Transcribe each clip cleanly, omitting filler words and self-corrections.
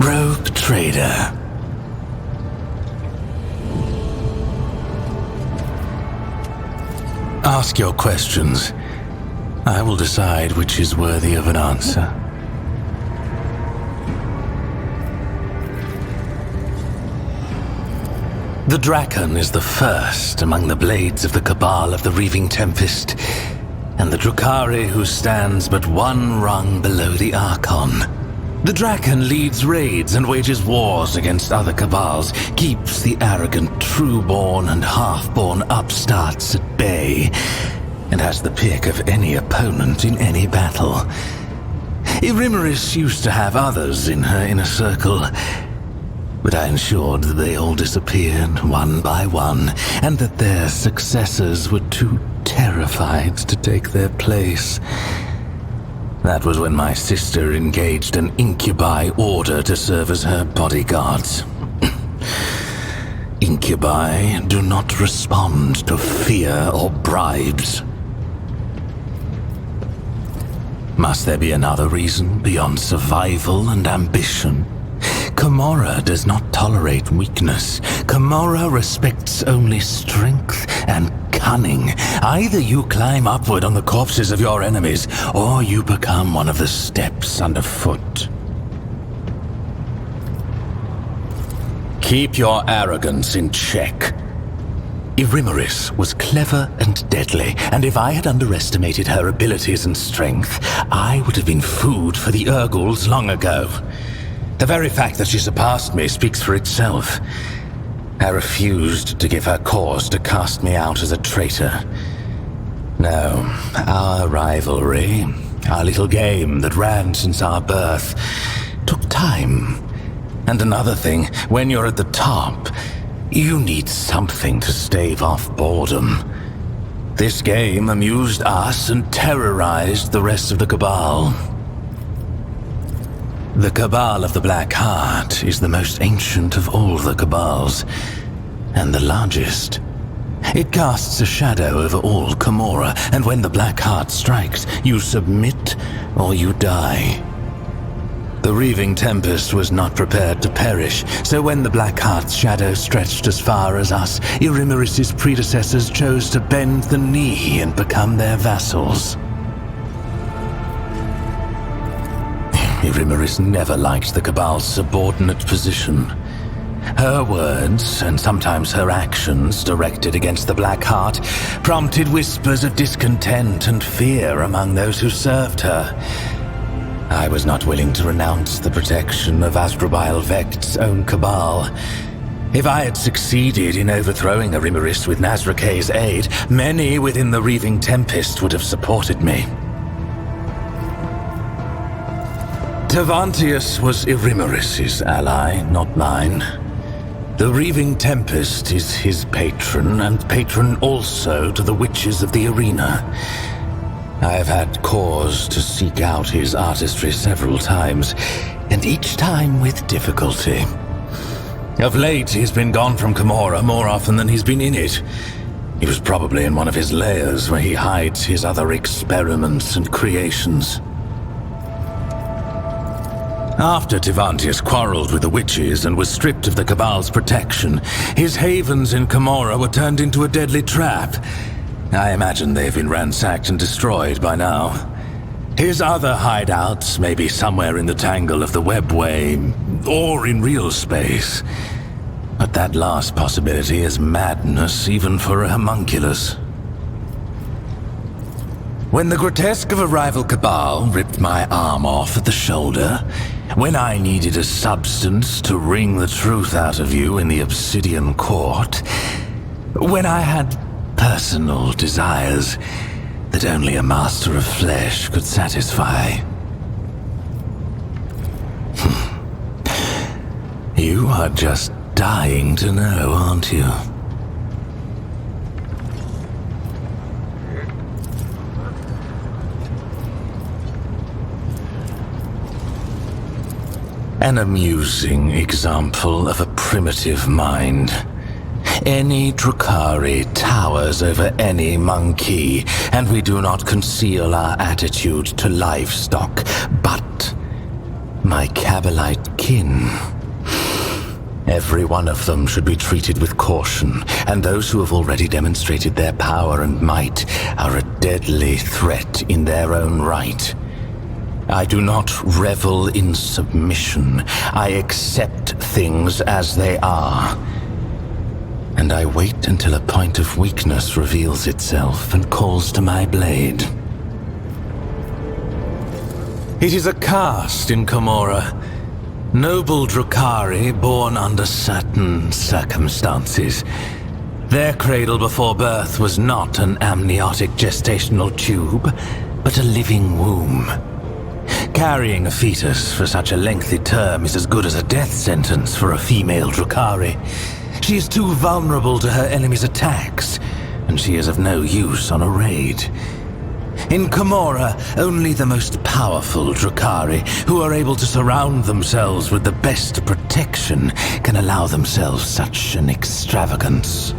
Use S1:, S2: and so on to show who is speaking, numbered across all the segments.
S1: Rogue trader. Ask your questions. I will decide which is worthy of an answer. The Draken is the first among the blades of the Cabal of the Reaving Tempest, and the Drukhari who stands but one rung below the Archon. The Draken leads raids and wages wars against other Cabals, keeps the arrogant true-born and half-born upstarts at bay, and has the pick of any opponent in any battle. Irimaris used to have others in her inner circle, but I ensured that they all disappeared one by one, and that their successors were too terrified to take their place. That was when my sister engaged an incubi order to serve as her bodyguards. Incubi do not respond to fear or bribes. Must there be another reason beyond survival and ambition? Camorra does not tolerate weakness. Camorra respects only strength and cunning. Either you climb upward on the corpses of your enemies, or you become one of the steps underfoot. Keep your arrogance in check. Irimaris was clever and deadly, and if I had underestimated her abilities and strength, I would have been food for the Urguls long ago. The very fact that she surpassed me speaks for itself. I refused to give her cause to cast me out as a traitor. No, our rivalry, our little game that ran since our birth, took time. And another thing, when you're at the top, you need something to stave off boredom. This game amused us and terrorized the rest of the Cabal. The Cabal of the Black Heart is the most ancient of all the Cabals, and the largest. It casts a shadow over all Camorra, and when the Black Heart strikes, you submit or you die. The Reaving Tempest was not prepared to perish, so when the Black Heart's shadow stretched as far as us, Irimaris' predecessors chose to bend the knee and become their vassals. Irimaris never liked the Cabal's subordinate position. Her words, and sometimes her actions directed against the Black Heart, prompted whispers of discontent and fear among those who served her. I was not willing to renounce the protection of Asdrubal Vekt's own Cabal. If I had succeeded in overthrowing Irimaris with Nazrakay's aid, many within the Reaving Tempest would have supported me. Tavantius was Irimaris' ally, not mine. The Reaving Tempest is his patron, and patron also to the witches of the arena. I have had cause to seek out his artistry several times, and each time with difficulty. Of late, he's been gone from Camorra more often than he's been in it. He was probably in one of his lairs where he hides his other experiments and creations. After Tavantius quarreled with the witches and was stripped of the Cabal's protection, his havens in Camorra were turned into a deadly trap. I imagine they've been ransacked and destroyed by now. His other hideouts may be somewhere in the tangle of the webway, or in real space. But that last possibility is madness even for a homunculus. When the grotesque of a rival Cabal ripped my arm off at the shoulder, when I needed a substance to wring the truth out of you in the Obsidian Court, when I had personal desires that only a master of flesh could satisfy. You are just dying to know, aren't you? An amusing example of a primitive mind. Any Drukhari towers over any monkey, and we do not conceal our attitude to livestock. But my cabinet metabolite kin. Every one of them should be treated with caution, and those who have already demonstrated their power and might are a deadly threat in their own right. I do not revel in submission. I accept things as they are. And I wait until a point of weakness reveals itself and calls to my blade. It is a caste in Camorra. Noble Drukhari born under certain circumstances. Their cradle before birth was not an amniotic gestational tube, but a living womb. Carrying a fetus for such a lengthy term is as good as a death sentence for a female Drukhari. She is too vulnerable to her enemy's attacks, and she is of no use on a raid. In Camorra, only the most powerful Drukhari, who are able to surround themselves with the best protection, can allow themselves such an extravagance.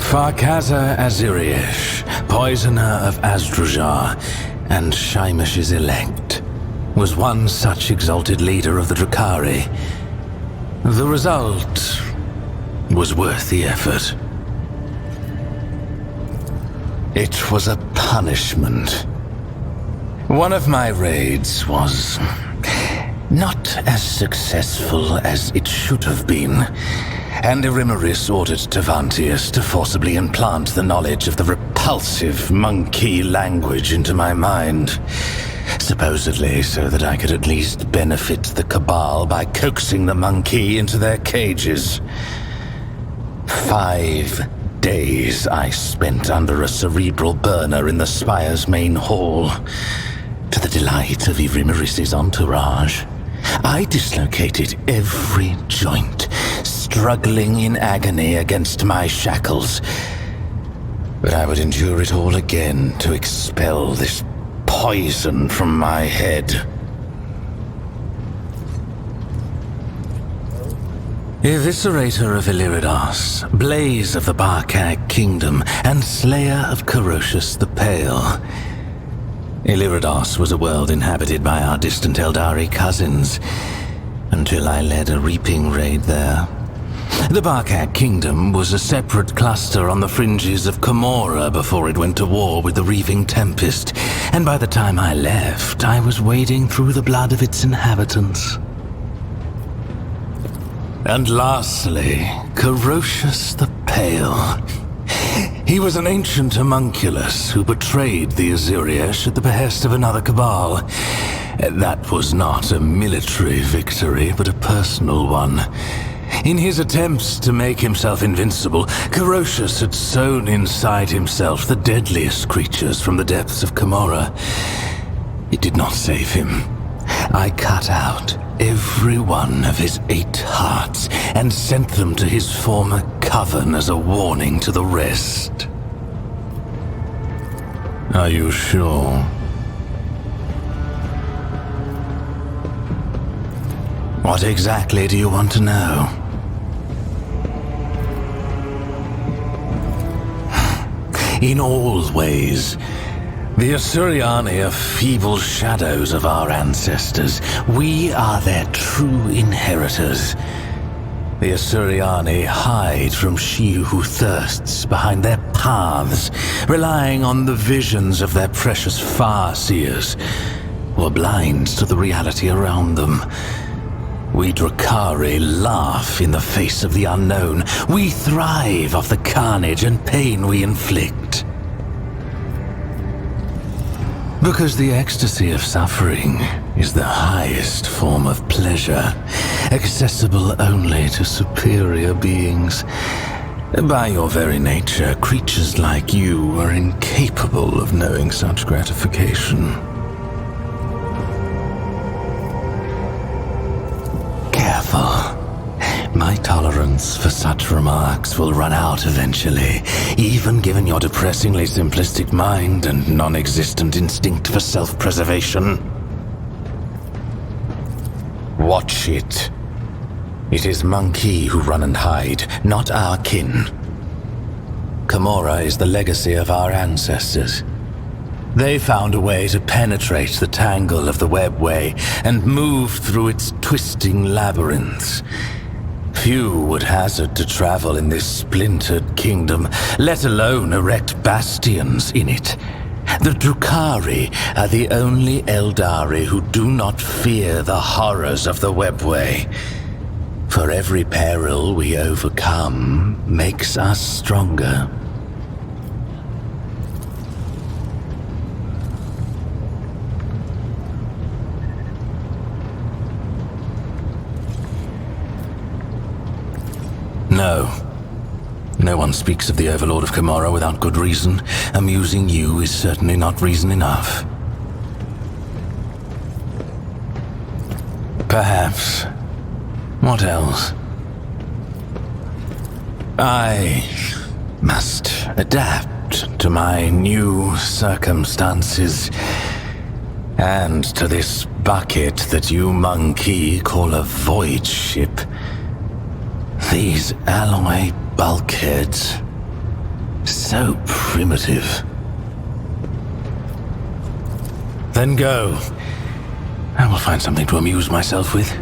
S1: Farkaza Aziriesh, poisoner of Azdrujar, and Shaimish's elect, was one such exalted leader of the Drukhari. The result was worth the effort. It was a punishment. One of my raids was not as successful as it should have been, and Erimeris ordered Tavantius to forcibly implant the knowledge of the repulsive monkey language into my mind, supposedly so that I could at least benefit the Cabal by coaxing the monkey into their cages. 5 days I spent under a cerebral burner in the Spire's main hall. To the delight of Erimeris' entourage, I dislocated every joint, struggling in agony against my shackles. But I would endure it all again to expel this poison from my head. Eviscerator of Illyridas, Blaze of the Barkag Kingdom, and Slayer of Carocious the Pale. Illyridas was a world inhabited by our distant Eldari cousins, until I led a reaping raid there. The Barkag Kingdom was a separate cluster on the fringes of Camorra before it went to war with the Reaving Tempest, and by the time I left, I was wading through the blood of its inhabitants. And lastly, Carocious the Pale. He was an ancient homunculus who betrayed the Aziriesh at the behest of another Cabal. That was not a military victory, but a personal one. In his attempts to make himself invincible, Carocious had sown inside himself the deadliest creatures from the depths of Camorra. It did not save him. I cut out every one of his 8 hearts and sent them to his former coven as a warning to the rest. Are you sure? What exactly do you want to know? In all ways, the Asuriani are feeble shadows of our ancestors. We are their true inheritors. The Asuriani hide from she who thirsts behind their paths, relying on the visions of their precious far-seers, or blind to the reality around them. We Drukhari laugh in the face of the unknown. We thrive off the carnage and pain we inflict. Because the ecstasy of suffering is the highest form of pleasure, accessible only to superior beings. By your very nature, creatures like you are incapable of knowing such gratification. Careful. My tolerance for such remarks will run out eventually, even given your depressingly simplistic mind and non-existent instinct for self-preservation. Watch it. It is Monkey who run and hide, not our kin. Camorra is the legacy of our ancestors. They found a way to penetrate the tangle of the webway and move through its twisting labyrinths. Few would hazard to travel in this splintered kingdom, let alone erect bastions in it. The Drukhari are the only Eldari who do not fear the horrors of the webway. For every peril we overcome makes us stronger. No one speaks of the Overlord of Kamara without good reason. Amusing you is certainly not reason enough. Perhaps. What else? I must adapt to my new circumstances. And to this bucket that you monkey call a void ship. These alloy bulkheads. So primitive. Then go. I will find something to amuse myself with.